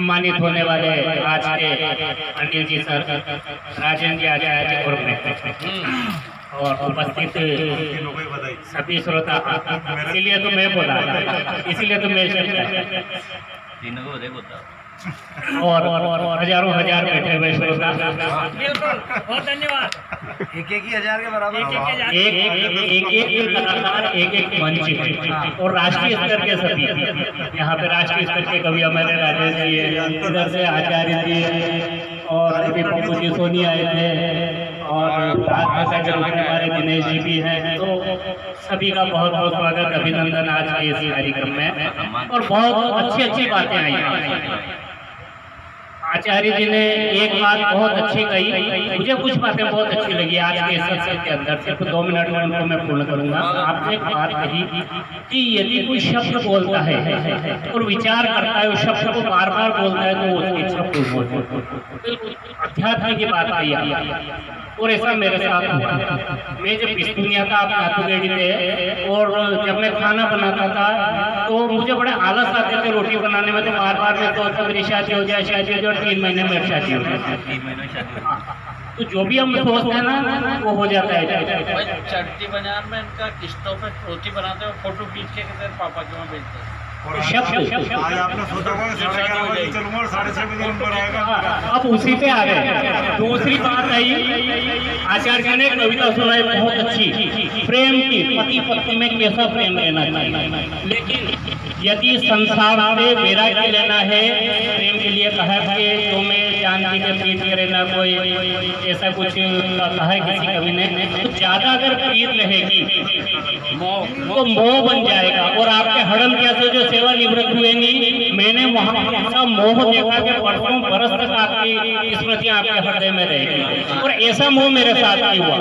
सम्मानित होने वाले आज के अनिल जी सर, राजेंद्र जी आचार्य जी और उपस्थित सभी श्रोता, इसीलिए तो मैं बोला, इसीलिए तो मैं और हजारों हजार बैठे हुए श्रोता, बहुत धन्यवाद। एक ही हजार के बराबर एक कलाकार, एक मंच और राष्ट्रीय स्तर के सभी। यहाँ पे राष्ट्रीय स्तर के कवि हमारे राजेश जी है, इधर से आचार्य जी है और अभी पप्पू जी सोनी आए थे और राजभाषा के रूप में हमारे दिनेश जी भी हैं। तो सभी का बहुत बहुत स्वागत, अभिनंदन आज के इस कार्यक्रम में। और बहुत अच्छी अच्छी बातें आई। आचार्य जी ने एक बात बहुत अच्छी कही, मुझे कुछ बातें बहुत अच्छी लगी आज के सत्संग के अंदर। सिर्फ 2 मिनट में उनको मैं पूर्ण करूंगा। आपने एक बात कही कि यदि कोई शब्द बोलता है और विचार करता है, उस शब्द को बार बार बोलता है तो उसकी इच्छा पूर्ण होती है। अध्यात्म की बात आई और ऐसा मेरे साथ हुआ। मैं जब इस दुनिया का आप नाथुगेड़ी थे और जब मैं खाना बनाता था तो मुझे बड़े आलस आते थे रोटी बनाने में। तो बार बार मैं तो मेरी शादी हो जाए, शादी हो जाए, 3 महीने में शादी हो जाए। तो जो भी हम सोचते हैं ना वो हो जाता है। चट्टी बाजार में इनका किस्तों पे रोटी बनाते हैं, फोटो खींच के पापा के वहाँ भेजते हैं। आज आपने सोचा होगा 11:30 बजे चलूंगा और 6:30 बजे नंबर आएगा। अब उसी पे आ गए। दूसरी बात आई, आचार्य ने कविता सुनाई बहुत अच्छी, प्रेम की, पति पत्नी में कैसा प्रेम रहना चाहिए। लेकिन यदि संसार से वैराग्य लेना है, प्रेम के लिए कहा कि जो मैं जानती के प्रीत रहना, कोई ऐसा कुछ कहा है किसी कवि ने, तो ज्यादा अगर प्रीत रहेगी तो मोह बन जाएगा। और आपके हड़म क्या से जो सेवा निवृत्त हुए नहीं, मैंने वहाँ ऐसा मोह देखा कि वर्षों बरस तक आपकी स्मृतियाँ आपके हृदय में रहेगी। और ऐसा मोह मेरे साथ नहीं हुआ।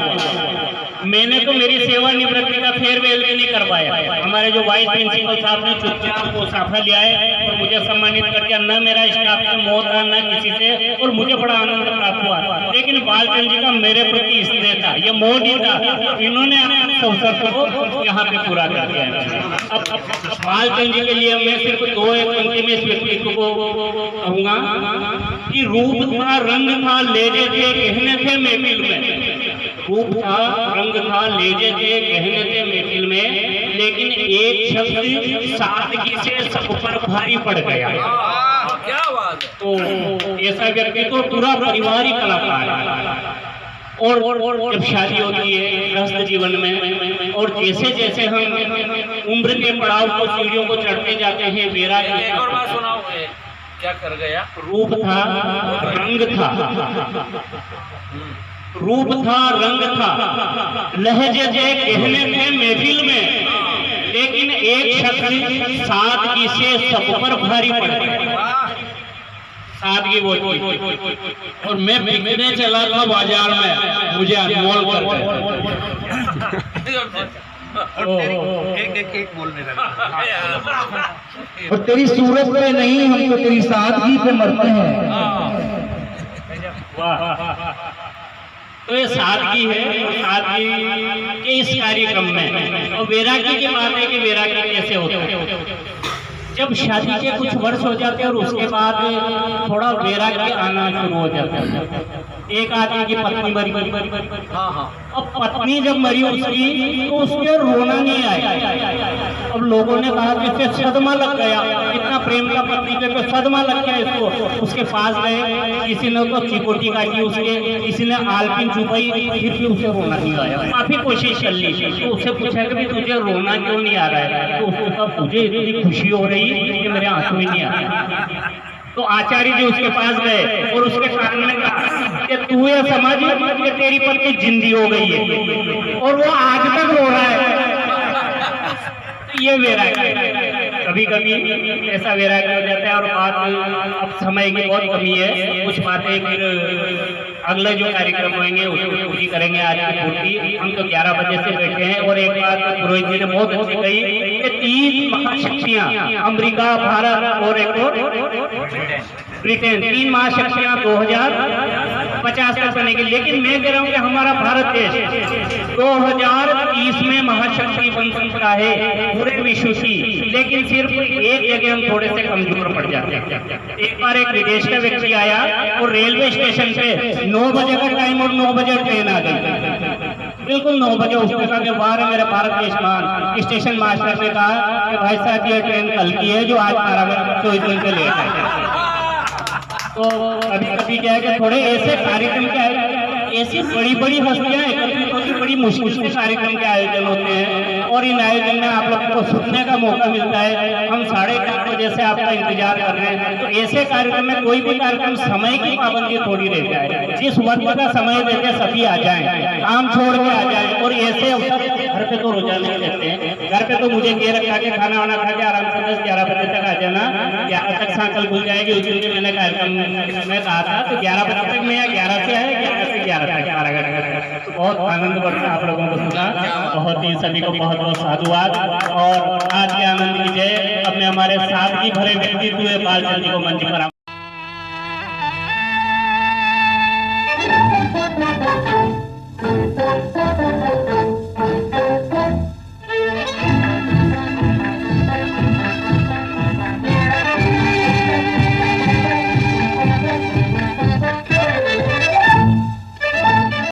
मैंने तो मेरी सेवा निवृत्ति का फेयरवेल भी नहीं करवाया। हमारे जो वाइस प्रिंसिपल साहब ने चुपचाप वो साफा लिया है और मुझे सम्मानित करके न मेरा स्टाफ से मोह था न किसी से, और मुझे बड़ा आनंद प्राप्त हुआ। लेकिन बालचंद जी का मेरे प्रति स्नेह था, ये मोह नहीं था। इन्होंने अपने अवसर को यहाँ पे पूरा कर दिया है। अब बालचंद जी के लिए मैं सिर्फ 2 पंक्ति में इस व्यक्तित्व को कहूँगा कि रूप था, रंग था, लेजे थे, गहने थे महफिल में। रूप था, रंग था, लेजे थे, गहने थे महफिल में, लेकिन एक शब्द सादगी से सब पर भारी पड़ गया। क्या बात है। तो ऐसा व्यक्ति तो पूरा परिवार ही कलाकार है। और जब शादी होती है गृहस्थ जीवन में, और जैसे जैसे हम उम्र के पड़ाव को, सीढ़ियों को चढ़ते जाते हैं, मेरा एक और बात सुनाओ, क्या कर गया। रूप था, रंग था, रूप था, रंग था, लहजे थे, कहने थे महफिल में, लेकिन एक शब्द सादगी से सब पर भारी पड़ गया। सादगी वो थी। और मैं बिकने चला था बाजार में, मुझे अनमोल कर एक बोलने लगा। और तेरी सूरत पे नहीं, हम तो तेरी सादगी पे मरते हैं। वाह। तो ये सादगी है, सादगी के इस कार्यक्रम में। और वैराग्य की बात है कि वैराग्य कैसे होता है। जब शादी के कुछ वर्ष हो जाते हैं और उसके बाद थोड़ा वैराग्य आना शुरू हो जाता है। एक आदमी की पत्नी मरी, अब पत्नी जब मरी उसकी, तो उसके रोना नहीं आया। अब लोगों ने कहा कि इससे सदमा लग गया, इतना प्रेम का पत्नी पे तो सदमा लग गया इसको। उसके पास गए, किसी ने तो चिकोटी काटी उसके, किसी ने आलपिन चुपाई, फिर भी उसे रोना नहीं आया। काफी कोशिश कर ली, तो उससे पूछा कि तुझे रोना क्यों नहीं आ रहा है। तो उसको कहा मुझे इतनी खुशी हो रही कि मेरे आंसू ही नहीं आ रहे। तो आचार्य जी उसके पास गए और उसके कान में कहा कि तू ये समझ कि तेरी पत्नी जिंदी हो गई है और वो आज तक रो रहा है। ये वैराग्य, कभी कभी ऐसा वैराग्य हो जाता है। और बात अब समय की बहुत कमी है, कुछ बातें फिर अगले जो कार्यक्रम होंगे उसको पूरी करेंगे। आज की पूर्ति हम तो 11 बजे से बैठे हैं। और एक बात पुरोहित जी ने बहुत अच्छी कही कि 3 महाशक्तियां, अमेरिका, भारत और एक और ब्रिटेन, 3 महाशक्तियां 2000 50 तक बनेगी। लेकिन मैं कह रहा हूँ कि हमारा भारत देश 2030 में महाशक्ति बन सकता है पूरे विश्व की, लेकिन सिर्फ एक जगह हम थोड़े से कमजोर पड़ जाते हैं। एक बार एक विदेश का व्यक्ति आया और रेलवे स्टेशन पे 9 बजे का टाइम और 9 बजे ट्रेन आ गई, बिल्कुल 9 बजे। उसने कहा कि बाहर मेरे भारत देश मान स्टेशन मास्टर ने कहा कि भाई साहब ये ट्रेन कल की है जो आज 24 घंटे लेट है। तो अभी क्या है कि थोड़े ऐसे कार्यक्रम क्या है, ऐसी बड़ी बड़ी हस्तियां एकत्रित होती, बड़ी मुश्किल से कार्यक्रम के आयोजन होते हैं और इन आयोजन में आप लोगों को सुनने का मौका मिलता है। हम 11:30 बजे से आपका इंतजार कर रहे हैं। तो ऐसे कार्यक्रम में कोई भी कार्यक्रम समय की पाबंदी थोड़ी रह जाए, जिस वक्त का समय देते सभी आ जाएं, काम छोड़ के आ जाएं। और ऐसे अवसर घर पे तो रोजाना लेते हैं, घर पे तो मुझे कह रखा के खाना वाना खा के आराम से 10-11 बजे तक आ जाना, 11 तक साइकिल खुल जाएगी। उस दिन मैंने कार्यक्रम में कहा था तो 11 बजे तक मैं 11 से आया, 11 से 11 तक 12 घंटे। तो बहुत आनंद बढ़ता आप लोगों को सुना, बहुत ही सभी को बहुत बहुत साधुवाद और आज के आनंद की जय। अब मैं हमारे साथ ही भरे व्यक्तित्व पाल जी को मंच पर